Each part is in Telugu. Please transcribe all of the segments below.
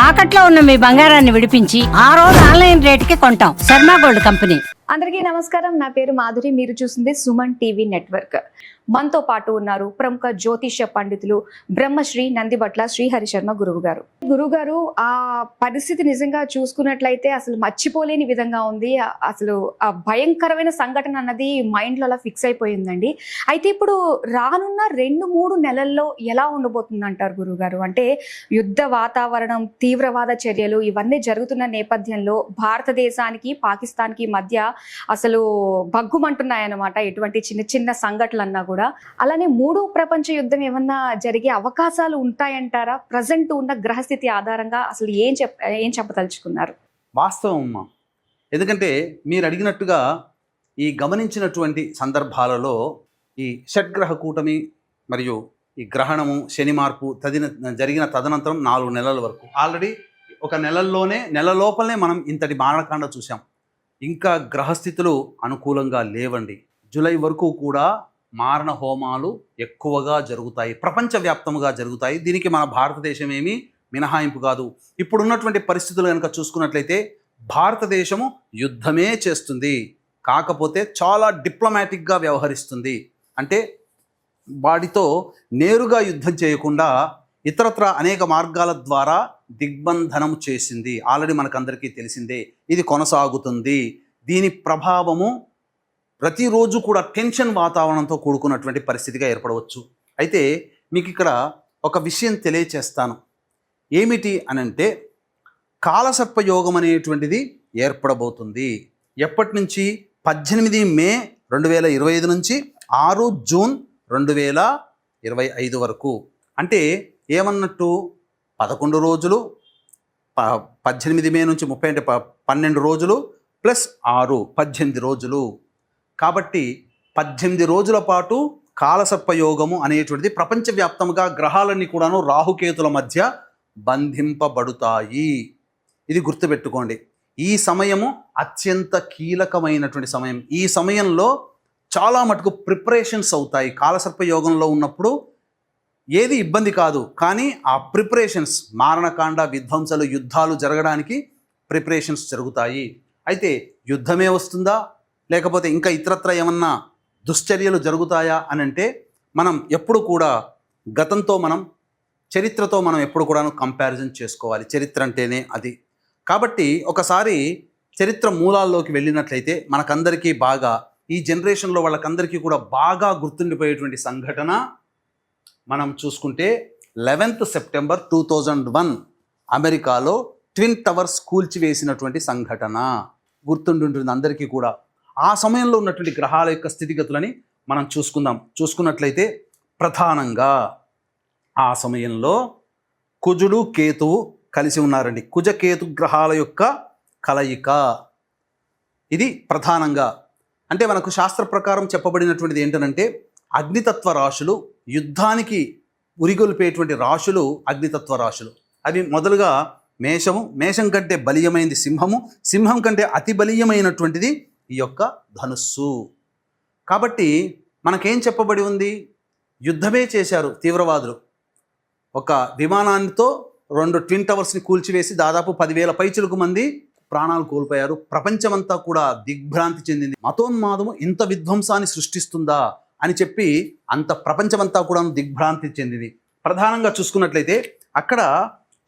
తాకట్లో ఉన్న మీ బంగారాన్ని విడిపించి ఆ రోజు ఆన్లైన్ రేటుకి కొంటాం. Sharma gold company. అందరికీ నమస్కారం. నా పేరు మాధురి. మీరు చూస్తుంది సుమన్ టీవీ నెట్వర్క్. మనతో పాటు ఉన్నారు ప్రముఖ జ్యోతిష్య పండితులు బ్రహ్మశ్రీ నందిబట్ల శ్రీహరి శర్మ గురువు గారు. ఆ పరిస్థితి నిజంగా చూసుకున్నట్లయితే అసలు మర్చిపోలేని విధంగా ఉంది. అసలు ఆ భయంకరమైన సంఘటన అన్నది మైండ్లో అలా ఫిక్స్ అయిపోయిందండి. అయితే ఇప్పుడు రానున్న 2-3 నెలల్లో ఎలా ఉండబోతుంది అంటారు గురువుగారు? అంటే యుద్ధ వాతావరణం, తీవ్రవాద చర్యలు ఇవన్నీ జరుగుతున్న నేపథ్యంలో భారతదేశానికి పాకిస్తాన్కి మధ్య అసలు భగ్గుమంటున్నాయన్నమాట. ఎటువంటి చిన్న చిన్న సంఘటనలు అన్నా కూడా. అలానే 3వ ప్రపంచ యుద్ధం ఏమన్నా జరిగే అవకాశాలు ఉంటాయంటారా? ప్రజెంట్ ఉన్న గ్రహస్థితి ఆధారంగా అసలు ఏం చెప్పదలుచుకున్నారు? వాస్తవం అమ్మా. ఎందుకంటే మీరు అడిగినట్టుగా ఈ గమనించినటువంటి సందర్భాలలో ఈ షడ్గ్రహ కూటమి మరియు ఈ గ్రహణము, శని మార్పు జరిగిన తదనంతరం 4 నెలల వరకు ఆల్రెడీ ఒక నెల లోపలనే మనం ఇంతటి మారణకాండ చూసాం. ఇంకా గ్రహస్థితులు అనుకూలంగా లేవండి. జూలై వరకు కూడా మారణ హోమాలు ఎక్కువగా జరుగుతాయి, ప్రపంచవ్యాప్తంగా జరుగుతాయి. దీనికి మన భారతదేశం ఏమీ మినహాయింపు కాదు. ఇప్పుడున్నటువంటి పరిస్థితులు కనుక చూసుకున్నట్లయితే భారతదేశము యుద్ధమే చేస్తుంది, కాకపోతే చాలా డిప్లొమాటిక్గా వ్యవహరిస్తుంది. అంటే వాటితో నేరుగా యుద్ధం చేయకుండా ఇతరత్ర అనేక మార్గాల ద్వారా దిగ్బంధనం చేసింది. ఆల్రెడీ మనకందరికీ తెలిసిందే. ఇది కొనసాగుతుంది. దీని ప్రభావము ప్రతిరోజు కూడా టెన్షన్ వాతావరణంతో కూడుకున్నటువంటి పరిస్థితిగా ఏర్పడవచ్చు. అయితే మీకు ఇక్కడ ఒక విషయం తెలియచేస్తాను. ఏమిటి అనంటే కాలసర్పయోగం అనేటువంటిది ఏర్పడబోతుంది. ఎప్పటి నుంచి? 18 మే 2025 నుంచి 6 జూన్ 2025 వరకు. అంటే ఏమన్నట్టు 11 రోజులు, 18 మే నుంచి 30 అంటే 12 రోజులు ప్లస్ 6 18 రోజులు. కాబట్టి 18 రోజుల పాటు కాలసర్పయోగము అనేటువంటిది ప్రపంచవ్యాప్తంగా గ్రహాలన్నీ కూడాను రాహుకేతుల మధ్య బంధింపబడుతాయి. ఇది గుర్తుపెట్టుకోండి. ఈ సమయము అత్యంత కీలకమైనటువంటి సమయం. ఈ సమయంలో చాలా మటుకు ప్రిపరేషన్స్ అవుతాయి. కాలసర్పయోగంలో ఉన్నప్పుడు ఏది ఇబ్బంది కాదు, కానీ ఆ ప్రిపరేషన్స్, మారణకాండ, విధ్వంసాలు, యుద్ధాలు జరగడానికి ప్రిపరేషన్స్ జరుగుతాయి. అయితే యుద్ధమే వస్తుందా, లేకపోతే ఇంకా ఇతరత్ర ఏమన్నా దుశ్చర్యలు జరుగుతాయా అని అంటే మనం ఎప్పుడు కూడా చరిత్రతో మనం ఎప్పుడు కూడాను కంపారిజన్ చేసుకోవాలి. చరిత్ర అంటేనే అది. కాబట్టి ఒకసారి చరిత్ర మూలాల్లోకి వెళ్ళినట్లయితే మనకందరికీ బాగా, ఈ జనరేషన్లో వాళ్ళకందరికీ కూడా బాగా గుర్తుండిపోయేటువంటి సంఘటన మనం చూసుకుంటే 11th సెప్టెంబర్ 2001 అమెరికాలో ట్విన్ టవర్స్ కూల్చివేసినటువంటి సంఘటన గుర్తుండుంటుంది అందరికీ కూడా. ఆ సమయంలో ఉన్నటువంటి గ్రహాల యొక్క స్థితిగతులని మనం చూసుకున్నట్లయితే ప్రధానంగా ఆ సమయంలో కుజుడు, కేతువు కలిసి ఉన్నారండి. కుజకేతు గ్రహాల యొక్క కలయిక ఇది ప్రధానంగా. అంటే మనకు శాస్త్ర ప్రకారం చెప్పబడినటువంటిది ఏంటనంటే అగ్నితత్వ రాశులు, యుద్ధానికి ఉరిగొల్పేటువంటి రాశులు అగ్నితత్వ రాశులు. అవి మొదలుగా మేషం కంటే బలీయమైనది సింహం కంటే అతి బలీయమైనటువంటిది ఈ యొక్క ధనుస్సు. కాబట్టి మనకేం చెప్పబడి ఉంది? యుద్ధమే చేశారు తీవ్రవాదులు. ఒక విమానానితో 2 ట్విన్ టవర్స్ని కూల్చివేసి దాదాపు 10,000 పైచిలకు మంది ప్రాణాలు కోల్పోయారు. ప్రపంచమంతా కూడా దిగ్భ్రాంతి చెందింది. మతోన్మాదము ఇంత విధ్వంసాన్ని సృష్టిస్తుందా అని చెప్పి అంత ప్రపంచమంతా కూడా దిగ్భ్రాంతి చెందింది. ప్రధానంగా చూసుకున్నట్లయితే అక్కడ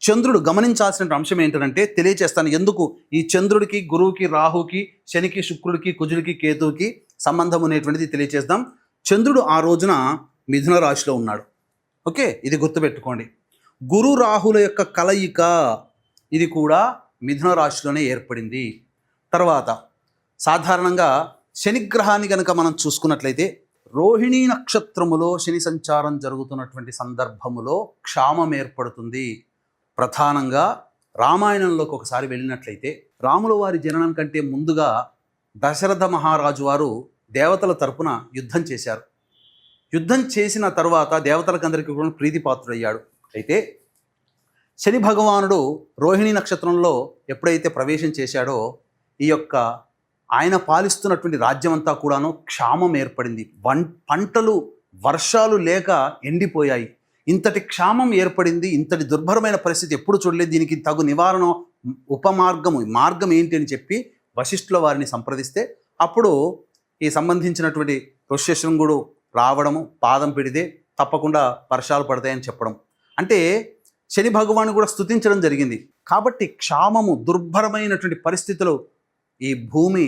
చంద్రుడు గమనించాల్సిన అంశం ఏంటంటే తెలియచేస్తాను. ఎందుకు ఈ చంద్రుడికి, గురువుకి, రాహుకి, శనికి, శుక్రుడికి, కుజుడికి, కేతువుకి సంబంధం అనేటువంటిది తెలియచేద్దాం. చంద్రుడు ఆ రోజున మిథున రాశిలో ఉన్నాడు. ఓకే, ఇది గుర్తుపెట్టుకోండి. గురు రాహుల యొక్క కలయిక ఇది కూడా మిథున రాశిలోనే ఏర్పడింది. తర్వాత సాధారణంగా శనిగ్రహాన్ని కనుక మనం చూసుకున్నట్లయితే రోహిణీ నక్షత్రములో శని సంచారం జరుగుతున్నటువంటి సందర్భములో క్షామం ఏర్పడుతుంది. ప్రధానంగా రామాయణంలోకి ఒకసారి వెళ్ళినట్లయితే రాముల వారి జననం కంటే ముందుగా దశరథ మహారాజు వారు దేవతల తరపున యుద్ధం చేశారు. యుద్ధం చేసిన తరువాత దేవతలకందరికీ కూడా ప్రీతిపాత్రుడయ్యాడు. అయితే శని భగవానుడు రోహిణీ నక్షత్రంలో ఎప్పుడైతే ప్రవేశం చేశాడో ఈ యొక్క ఆయన పాలిస్తున్నటువంటి రాజ్యం అంతా కూడాను క్షామం ఏర్పడింది. పంటలు వర్షాలు లేక ఎండిపోయాయి. ఇంతటి క్షామం ఏర్పడింది, ఇంతటి దుర్భరమైన పరిస్థితి ఎప్పుడు చూడలేదు, దీనికి తగు నివారణ మార్గం ఏంటి అని చెప్పి వశిష్ఠుల వారిని సంప్రదిస్తే అప్పుడు ఈ సంబంధించినటువంటి ఋష్యశృంగుడు రావడము, పాదం పెడితే తప్పకుండా వర్షాలు పడతాయని చెప్పడం, అంటే శని భగవాను కూడా స్తుతించడం జరిగింది. కాబట్టి క్షామము, దుర్భరమైనటువంటి పరిస్థితులు ఈ భూమి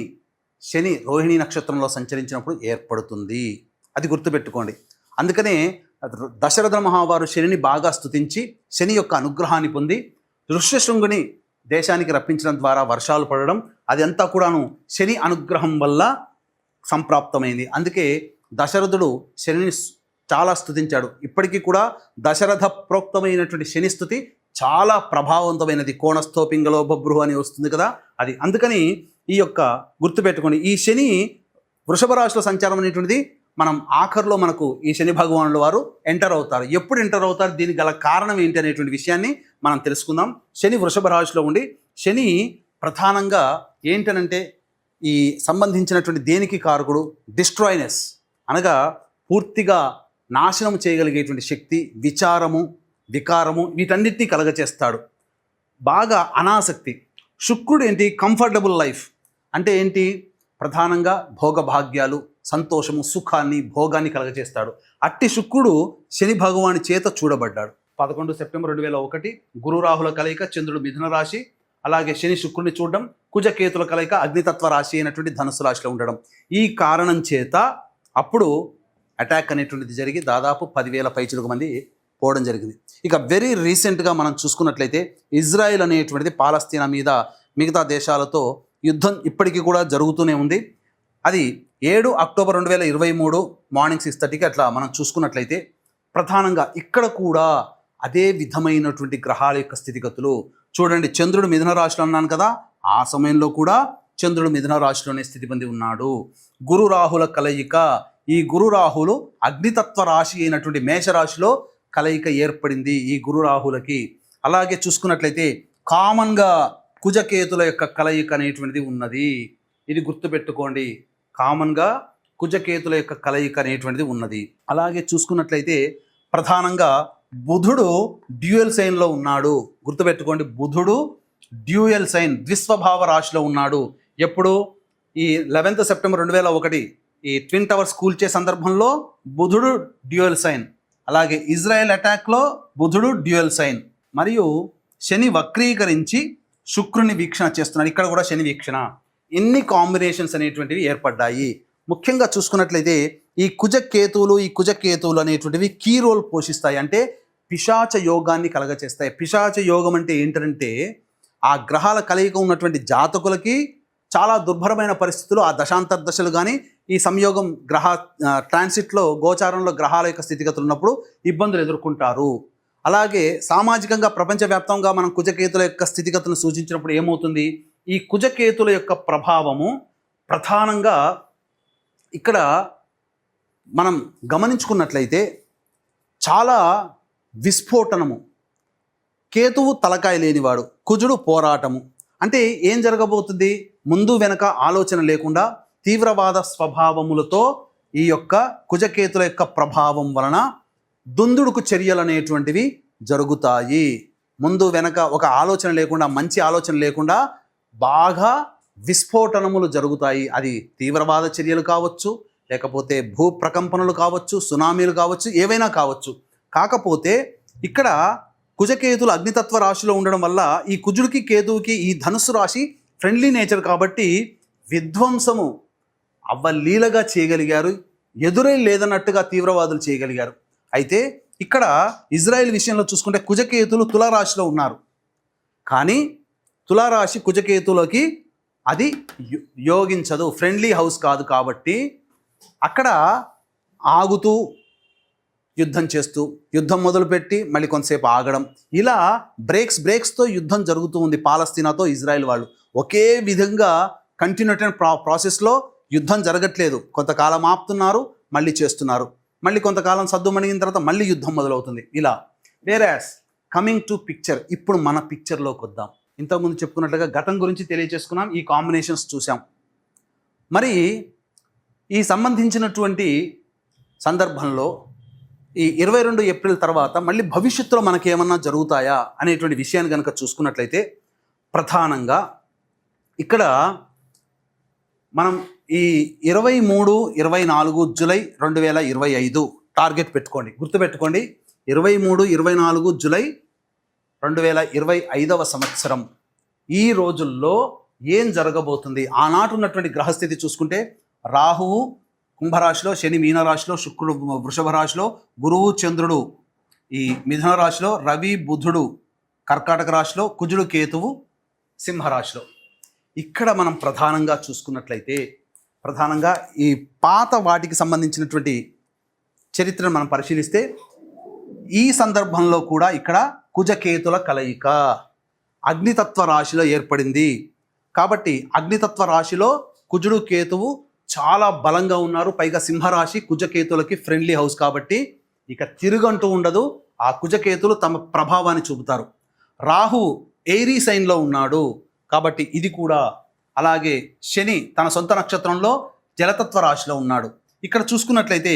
శని రోహిణీ నక్షత్రంలో సంచరించినప్పుడు ఏర్పడుతుంది. అది గుర్తుపెట్టుకోండి. అందుకనే దశరథ మహావారు శనిని బాగా స్తుతించి శని యొక్క అనుగ్రహాన్ని పొంది ఋష్యశృంగుని దేశానికి రప్పించడం ద్వారా వర్షాలు పడడం, అది అంతా కూడాను శని అనుగ్రహం వల్ల సంప్రాప్తమైంది. అందుకే దశరథుడు శనిని చాలా స్తుతించాడు. ఇప్పటికీ కూడా దశరథ ప్రోక్తమైనటువంటి శని స్తుతి చాలా ప్రభావవంతమైనది. కోణస్థో పింగళో బభ్రు అని వస్తుంది కదా, అది. అందుకని ఈ యొక్క గుర్తుపెట్టుకోండి, ఈ శని వృషభ రాశిలో సంచారం అనేటువంటిది మనం ఆఖరిలో మనకు ఈ శని భగవానుల వారు ఎంటర్ అవుతారు. ఎప్పుడు ఎంటర్ అవుతారు, దీనికి గల కారణం ఏంటి అనేటువంటి విషయాన్ని మనం తెలుసుకుందాం. శని వృషభ రాశిలో ఉండి, శని ప్రధానంగా ఏంటనంటే ఈ సంబంధించినటువంటి దేనికి కారకుడు, డిస్ట్రాయినెస్ అనగా పూర్తిగా నాశనం చేయగలిగేటువంటి శక్తి, వికారము వీటన్నిటినీ కలగచేస్తాడు. బాగా అనాసక్తి. శుక్రుడు ఏంటి, కంఫర్టబుల్ లైఫ్ అంటే ఏంటి, ప్రధానంగా భోగభాగ్యాలు, సంతోషము, సుఖాన్ని, భోగాన్ని కలగచేస్తాడు. అట్టి శుక్రుడు శని భగవాని చేత చూడబడ్డాడు. 11 సెప్టెంబర్ 2001 గురు రాహుల కలయిక, చంద్రుడు మిథున రాశి, అలాగే శని శుక్రుడిని చూడడం, కుజకేతుల కలయిక అగ్నితత్వ రాశి అయినటువంటి ధనుసు రాశిలో ఉండడం. ఈ కారణం చేత అప్పుడు అటాక్ అనేటువంటిది జరిగి దాదాపు 10,000 పైచిలకు మంది పోవడం జరిగింది. ఇక వెరీ రీసెంట్గా మనం చూసుకున్నట్లయితే ఇజ్రాయెల్ అనేటువంటిది పాలస్తీనా మీద మిగతా దేశాలతో యుద్ధం ఇప్పటికీ కూడా జరుగుతూనే ఉంది. అది 7 అక్టోబర్ 2023 మార్నింగ్ 6:30కి అట్లా మనం చూసుకున్నట్లయితే ప్రధానంగా ఇక్కడ కూడా అదే విధమైనటువంటి గ్రహాల యొక్క స్థితిగతులు చూడండి. చంద్రుడు మిథున రాశిలో అన్నాను కదా, ఆ సమయంలో కూడా చంద్రుడు మిథున రాశిలోనే స్థితి పొంది ఉన్నాడు. గురు రాహుల కలయిక, ఈ గురు రాహులు అగ్నితత్వ రాశి అయినటువంటి మేషరాశిలో కలయిక ఏర్పడింది ఈ గురు రాహులకి. అలాగే చూసుకున్నట్లయితే కామన్గా కుజకేతుల యొక్క కలయిక అనేటువంటిది ఉన్నది. ఇది గుర్తుపెట్టుకోండి, కామన్గా కుజకేతుల యొక్క కలయిక అనేటువంటిది ఉన్నది. అలాగే చూసుకున్నట్లయితే ప్రధానంగా బుధుడు డ్యూయల్ సైన్లో ఉన్నాడు. గుర్తుపెట్టుకోండి, బుధుడు డ్యూయల్ సైన్, ద్విస్వభావ రాశిలో ఉన్నాడు. ఎప్పుడు, ఈ 11 సెప్టెంబర్ 2001 ఈ ట్విన్ టవర్స్ కూల్చే సందర్భంలో బుధుడు డ్యూయల్ సైన్. అలాగే ఇజ్రాయెల్ అటాక్లో బుధుడు డ్యూయల్ సైన్. మరియు శని వక్రీకరించి శుక్రుని వీక్షణ చేస్తున్నాడు, ఇక్కడ కూడా శని వీక్షణ. ఎన్ని కాంబినేషన్స్ అనేటువంటివి ఏర్పడ్డాయి. ముఖ్యంగా చూసుకున్నట్లయితే ఈ కుజకేతువులు అనేటువంటివి కీ రోల్ పోషిస్తాయి. అంటే పిశాచ యోగాన్ని కలగచేస్తాయి. పిశాచ యోగం అంటే ఏంటంటే ఆ గ్రహాల కలయిక ఉన్నటువంటి జాతకులకి చాలా దుర్భరమైన పరిస్థితులు, ఆ దశాంతర్దశలు కానీ ఈ సంయోగం గ్రహ ట్రాన్సిట్లో గోచారంలో గ్రహాల యొక్క స్థితిగతులు ఉన్నప్పుడు ఇబ్బందులు ఎదుర్కొంటారు. అలాగే సామాజికంగా ప్రపంచవ్యాప్తంగా మనం కుజకేతుల యొక్క స్థితిగతులను సూచించినప్పుడు ఏమవుతుంది, ఈ కుజకేతుల యొక్క ప్రభావము ప్రధానంగా ఇక్కడ మనం గమనించుకున్నట్లయితే చాలా విస్ఫోటనము. కేతువు తలకాయ లేనివాడు, కుజుడు పోరాటము. అంటే ఏం జరగబోతుంది, ముందు వెనక ఆలోచన లేకుండా తీవ్రవాద స్వభావములతో ఈ యొక్క కుజకేతుల యొక్క ప్రభావం వలన దుందుడుకు చర్యలు అనేటువంటివి జరుగుతాయి. ముందు వెనక ఒక ఆలోచన లేకుండా, మంచి ఆలోచన లేకుండా బాగా విస్ఫోటనములు జరుగుతాయి. అది తీవ్రవాద చర్యలు కావచ్చు, లేకపోతే భూ ప్రకంపనలు కావచ్చు, సునామీలు కావచ్చు, ఏవైనా కావచ్చు. కాకపోతే ఇక్కడ కుజకేతులు అగ్నితత్వ రాశిలో ఉండడం వల్ల ఈ కుజుడికి కేతువుకి ఈ ధనుస్సు రాశి ఫ్రెండ్లీ నేచర్ కాబట్టి విధ్వంసము అవ్వలీలగా చేయగలిగారు. ఎదురై లేదన్నట్టుగా తీవ్రవాదులు చేయగలిగారు. అయితే ఇక్కడ ఇజ్రాయెల్ విషయంలో చూసుకుంటే కుజకేతులు తులారాశిలో ఉన్నారు. కానీ తులారాశి కుజకేతులకి అది యోగించదు, ఫ్రెండ్లీ హౌస్ కాదు. కాబట్టి అక్కడ ఆగుతూ యుద్ధం చేస్తూ, యుద్ధం మొదలుపెట్టి మళ్ళీ కొంతసేపు ఆగడం, ఇలా బ్రేక్స్తో యుద్ధం జరుగుతూ ఉంది పాలస్తీనాతో ఇజ్రాయెల్ వాళ్ళు. ఒకే విధంగా కంటిన్యూటెడ్ ప్రాసెస్లో యుద్ధం జరగట్లేదు. కొంతకాలం ఆపుతున్నారు, మళ్ళీ చేస్తున్నారు, మళ్ళీ కొంతకాలం సద్దుమణిగిన తర్వాత మళ్ళీ యుద్ధం మొదలవుతుంది. ఇలా వేరాస్ కమింగ్ టు పిక్చర్, ఇప్పుడు మన పిక్చర్లోకి వద్దాం. ఇంతకుముందు చెప్పుకున్నట్లుగా గతం గురించి తెలియచేసుకున్నాం, ఈ కాంబినేషన్స్ చూసాం. మరి ఈ సంబంధించినటువంటి సందర్భంలో ఈ 22 ఏప్రిల్ తర్వాత మళ్ళీ భవిష్యత్తులో మనకి ఏమన్నా జరుగుతాయా అనేటువంటి విషయాన్ని కనుక చూసుకున్నట్లయితే ప్రధానంగా ఇక్కడ మనం ఈ 23, 24 జూలై 2025 టార్గెట్ పెట్టుకోండి, గుర్తుపెట్టుకోండి. 23, 24 జూలై 2025 సంవత్సరం ఈ రోజుల్లో ఏం జరగబోతుంది? ఆనాటి ఉన్నటువంటి గ్రహస్థితి చూసుకుంటే రాహువు కుంభరాశిలో, శని మీనరాశిలో, శుక్రుడు వృషభ రాశిలో, గురువు చంద్రుడు ఈ మిథున రాశిలో, రవి బుధుడు కర్కాటక రాశిలో, కుజుడు కేతువు సింహరాశిలో. ఇక్కడ మనం ప్రధానంగా చూసుకున్నట్లయితే ప్రధానంగా ఈ పాత వాటికి సంబంధించినటువంటి చరిత్రను మనం పరిశీలిస్తే ఈ సందర్భంలో కూడా ఇక్కడ కుజకేతుల కలయిక అగ్నితత్వ రాశిలో ఏర్పడింది. కాబట్టి అగ్నితత్వ రాశిలో కుజుడు కేతువు చాలా బలంగా ఉన్నారు. పైగా సింహరాశి కుజకేతులకి ఫ్రెండ్లీ హౌస్ కాబట్టి ఇక తిరుగంటూ ఉండదు. ఆ కుజకేతులు తమ ప్రభావాన్ని చూపుతారు. రాహు ఎయిరీ సైన్లో ఉన్నాడు కాబట్టి ఇది కూడా. అలాగే శని తన సొంత నక్షత్రంలో జలతత్వ రాశిలో ఉన్నాడు. ఇక్కడ చూసుకున్నట్లయితే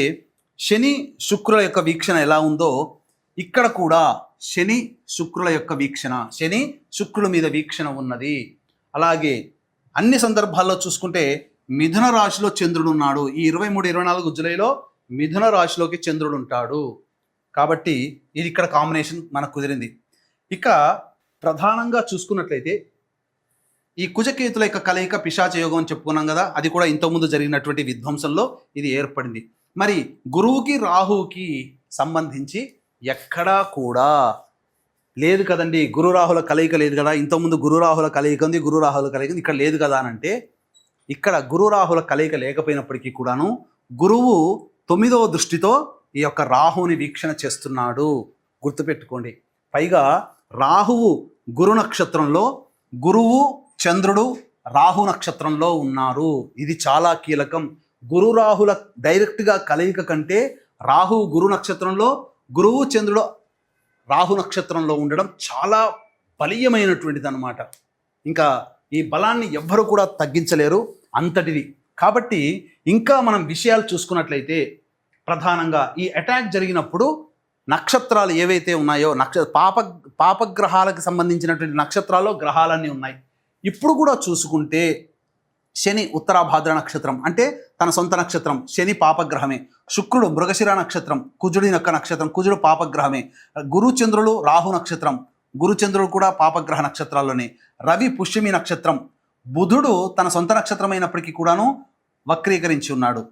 శని శుక్రుల యొక్క వీక్షణ ఎలా ఉందో ఇక్కడ కూడా శని శుక్రుల యొక్క వీక్షణ, శని శుక్రుల మీద వీక్షణ ఉన్నది. అలాగే అన్ని సందర్భాల్లో చూసుకుంటే మిథున రాశిలో చంద్రుడు ఉన్నాడు. ఈ 23, 24 జూలైలో మిథున రాశిలోకి చంద్రుడు ఉంటాడు. కాబట్టి ఇది ఇక్కడ కాంబినేషన్ మనకు కుదిరింది. ఇక ప్రధానంగా చూసుకున్నట్లయితే ఈ కుజకేతుల యొక్క కలయిక పిశాచ యోగం అని చెప్పుకున్నాం కదా, అది కూడా ఇంతకుముందు జరిగినటువంటి విధ్వంసంలో ఇది ఏర్పడింది. మరి గురువుకి రాహువుకి సంబంధించి ఎక్కడా కూడా లేదు కదండి, గురు రాహుల కలయిక లేదు కదా, ఇంతకుముందు గురు రాహుల కలయిక ఉంది, గురు రాహుల కలయిక ఉంది, ఇక్కడ లేదు కదా అని అంటే ఇక్కడ గురు రాహుల కలయిక లేకపోయినప్పటికీ కూడాను గురువు 9వ దృష్టితో ఈ యొక్క రాహుని వీక్షణ చేస్తున్నాడు, గుర్తుపెట్టుకోండి. పైగా రాహువు గురు నక్షత్రంలో, గురువు చంద్రుడు రాహు నక్షత్రంలో ఉన్నారు. ఇది చాలా కీలకం. గురు రాహుల డైరెక్ట్గా కలయిక కంటే రాహువు గురు నక్షత్రంలో, గురువు చంద్రుడు రాహు నక్షత్రంలో ఉండడం చాలా బలీయమైనటువంటిది అన్నమాట. ఇంకా ఈ బలాన్ని ఎవ్వరు కూడా తగ్గించలేరు, అంతటిది. కాబట్టి ఇంకా మనం విషయాలు చూసుకున్నట్లయితే ప్రధానంగా ఈ అటాక్ జరిగినప్పుడు నక్షత్రాలు ఏవైతే ఉన్నాయో పాపగ్రహాలకు సంబంధించినటువంటి నక్షత్రాల్లో గ్రహాలన్నీ ఉన్నాయి. ఇప్పుడు కూడా చూసుకుంటే శని ఉత్తరాభాద్ర నక్షత్రం అంటే తన సొంత నక్షత్రం, శని పాపగ్రహమే. శుక్రుడు మృగశిర నక్షత్రం, కుజుడి యొక్క నక్షత్రం, కుజుడు పాపగ్రహమే. గురుచంద్రుడు రాహు నక్షత్రం, గురుచంద్రుడు కూడా పాపగ్రహ నక్షత్రాల్లోనే. రవి పుష్యమి నక్షత్రం, బుధుడు తన సొంత నక్షత్రం అయినప్పటికీ కూడాను వక్రీకరించి ఉన్నాడు.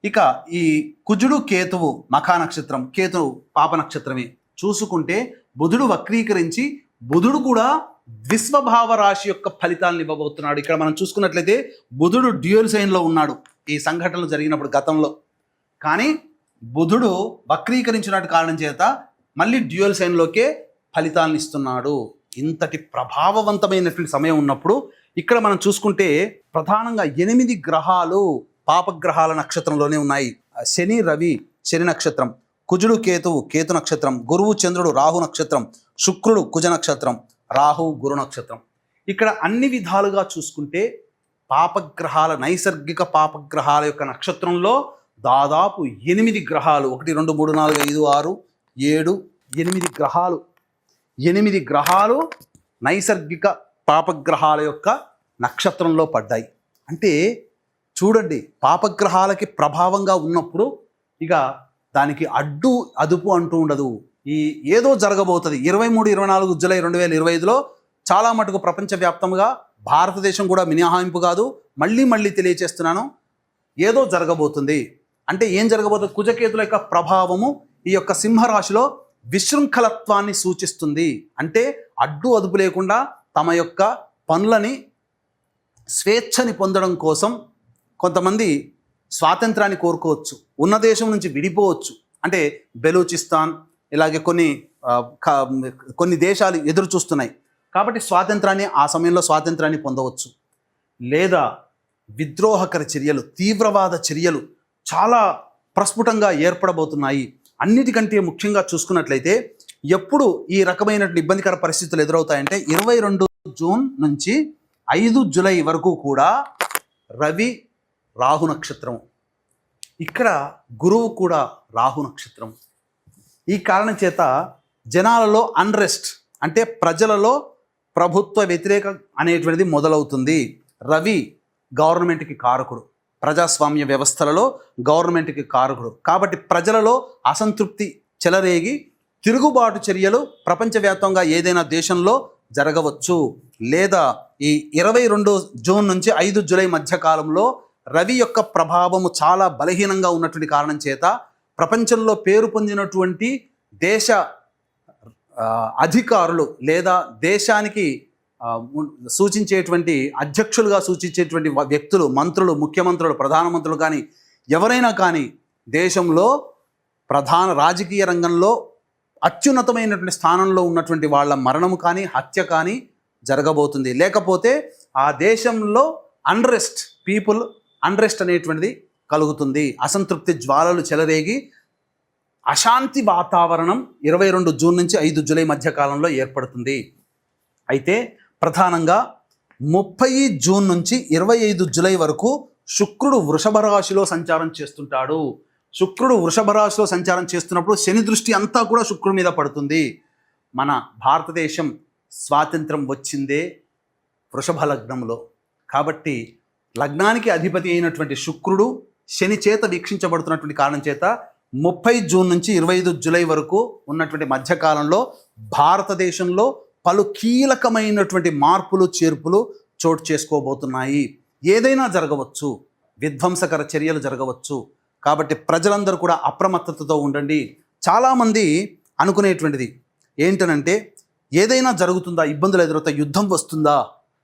ఇక ఈ కుజుడు కేతువు మఖా నక్షత్రం, కేతువు పాప నక్షత్రమే. చూసుకుంటే బుధుడు వక్రీకరించి బుధుడు కూడా విశ్వభావ రాశి యొక్క ఫలితాలను ఇవ్వబోతున్నాడు. ఇక్కడ మనం చూసుకున్నట్లయితే బుధుడు డ్యూయల్ సైన్లో ఉన్నాడు ఈ సంఘటనలు జరిగినప్పుడు గతంలో, కానీ బుధుడు వక్రీకరించినట్టు కారణం చేత మళ్ళీ డ్యూయల్ సైన్లోకే ఫలితాలను ఇస్తున్నాడు. ఇంతటి ప్రభావవంతమైనటువంటి సమయం ఉన్నప్పుడు ఇక్కడ మనం చూసుకుంటే ప్రధానంగా 8 గ్రహాలు పాపగ్రహాల నక్షత్రంలోనే ఉన్నాయి. శని రవి శని నక్షత్రం, కుజుడు కేతువు కేతు నక్షత్రం, గురువు చంద్రుడు రాహు నక్షత్రం, శుక్రుడు కుజ నక్షత్రం, రాహు గురు నక్షత్రం. ఇక్కడ అన్ని విధాలుగా చూసుకుంటే పాపగ్రహాల నైసర్గిక పాపగ్రహాల యొక్క నక్షత్రంలో దాదాపు 8 గ్రహాలు, 1 2 3 4 5 6 7 8 గ్రహాలు, 8 గ్రహాలు నైసర్గిక పాపగ్రహాల యొక్క నక్షత్రంలో పడ్డాయి. అంటే చూడండి, పాపగ్రహాలకి ప్రభావంగా ఉన్నప్పుడు ఇక దానికి అడ్డు అదుపు అంటూ ఉండదు. ఈ ఏదో జరగబోతుంది. 23, 24 జూలై 2025లో చాలా మటుకు ప్రపంచవ్యాప్తంగా, భారతదేశం కూడా మినహాయింపు కాదు, మళ్ళీ తెలియచేస్తున్నాను, ఏదో జరగబోతుంది. అంటే ఏం జరగబోతుంది? కుజకేతుల యొక్క ప్రభావము ఈ యొక్క సింహరాశిలో విశృంఖలత్వాన్ని సూచిస్తుంది. అంటే అడ్డు అదుపు లేకుండా తమ యొక్క పనులని స్వేచ్ఛని పొందడం కోసం కొంతమంది స్వాతంత్రాన్ని కోరుకోవచ్చు, ఉన్న దేశం నుంచి విడిపోవచ్చు. అంటే బెలూచిస్తాన్ ఇలాగే కొన్ని దేశాలు ఎదురు చూస్తున్నాయి కాబట్టి స్వాతంత్రాన్ని, ఆ సమయంలో స్వాతంత్రాన్ని పొందవచ్చు. లేదా విద్రోహకర చర్యలు, తీవ్రవాద చర్యలు చాలా ప్రస్ఫుటంగా ఏర్పడబోతున్నాయి. అన్నిటికంటే ముఖ్యంగా చూసుకున్నట్లయితే ఎప్పుడు ఈ రకమైనటువంటి ఇబ్బందికర పరిస్థితులు ఎదురవుతాయంటే 22 జూన్ నుంచి 5 జూలై వరకు కూడా రవి రాహు నక్షత్రం, ఇక్కడ గురువు కూడా రాహు నక్షత్రం. ఈ కారణం చేత జనాలలో అన్రెస్ట్ అంటే ప్రజలలో ప్రభుత్వ వ్యతిరేక అనేటువంటిది మొదలవుతుంది. రవి గవర్నమెంట్కి కారకుడు, ప్రజాస్వామ్య వ్యవస్థలలో గవర్నమెంట్కి కారకుడు. కాబట్టి ప్రజలలో అసంతృప్తి చెలరేగి తిరుగుబాటు చర్యలు ప్రపంచవ్యాప్తంగా ఏదైనా దేశంలో జరగవచ్చు. లేదా ఈ 22 జూన్ నుంచి 5 జూలై మధ్య కాలంలో రవి యొక్క ప్రభావము చాలా బలహీనంగా ఉన్నటువంటి కారణం చేత ప్రపంచంలో పేరు పొందినటువంటి దేశ అధికారులు లేదా దేశానికి సూచించేటువంటి అధ్యక్షులుగా సూచించేటువంటి వ్యక్తులు, మంత్రులు, ముఖ్యమంత్రులు, ప్రధానమంత్రులు కానీ ఎవరైనా కానీ దేశంలో ప్రధాన రాజకీయ రంగంలో అత్యున్నతమైనటువంటి స్థానంలో ఉన్నటువంటి వాళ్ళ మరణము కానీ హత్య కానీ జరగబోతుంది. లేకపోతే ఆ దేశంలో పీపుల్ అన్రెస్ట్ అనేటువంటిది కలుగుతుంది. అసంతృప్తి జ్వాలలు చెలరేగి అశాంతి వాతావరణం 22 జూన్ నుంచి 5 జూలై మధ్య కాలంలో ఏర్పడుతుంది. అయితే ప్రధానంగా 30 జూన్ నుంచి 25 జూలై వరకు శుక్రుడు వృషభ రాశిలో సంచారం చేస్తుంటాడు. శుక్రుడు వృషభ రాశిలో సంచారం చేస్తున్నప్పుడు శని దృష్టి అంతా కూడా శుక్రుడి మీద పడుతుంది. మన భారతదేశం స్వాతంత్రం వచ్చిందే వృషభ లగ్నంలో. కాబట్టి లగ్నానికి అధిపతి అయినటువంటి శుక్రుడు శని చేత వీక్షించబడుతున్నటువంటి కారణం చేత 30 జూన్ నుంచి 25 జూలై వరకు ఉన్నటువంటి మధ్యకాలంలో భారతదేశంలో పలు కీలకమైనటువంటి మార్పులు చేర్పులు చోటు చేసుకోబోతున్నాయి. ఏదైనా జరగవచ్చు, విధ్వంసకర చర్యలు జరగవచ్చు. కాబట్టి ప్రజలందరూ కూడా అప్రమత్తతతో ఉండండి. చాలామంది అనుకునేటువంటిది ఏంటనంటే ఏదైనా జరుగుతుందా, ఇబ్బందులు ఎదురవుతాయి, యుద్ధం వస్తుందా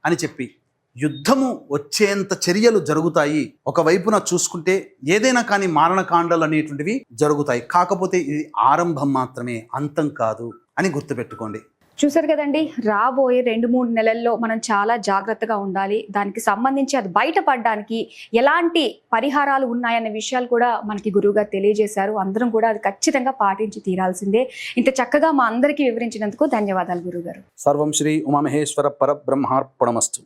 అని చెప్పి. యుద్ధము వచ్చేంత చర్యలు జరుగుతాయి. ఒకవైపున చూసుకుంటే ఏదైనా కానీ మారణకాండాలు అనేటువంటివి జరుగుతాయి. కాకపోతే ఇది ఆరంభం మాత్రమే, అంతం కాదు అని గుర్తుపెట్టుకోండి. చూసారు కదండి, రాబోయే 2-3 నెలల్లో మనం చాలా జాగ్రత్తగా ఉండాలి. దానికి సంబంధించి అది బయటపడడానికి ఎలాంటి పరిహారాలు ఉన్నాయన్న విషయాలు కూడా మనకి గురువుగారు తెలియజేశారు. అందరం కూడా అది ఖచ్చితంగా పాటించి తీరాల్సిందే. ఇంత చక్కగా మా అందరికీ వివరించినందుకు ధన్యవాదాలు గురువుగారు. సర్వం శ్రీ ఉమామహేశ్వర పరబ్రహ్మార్పణమస్తు.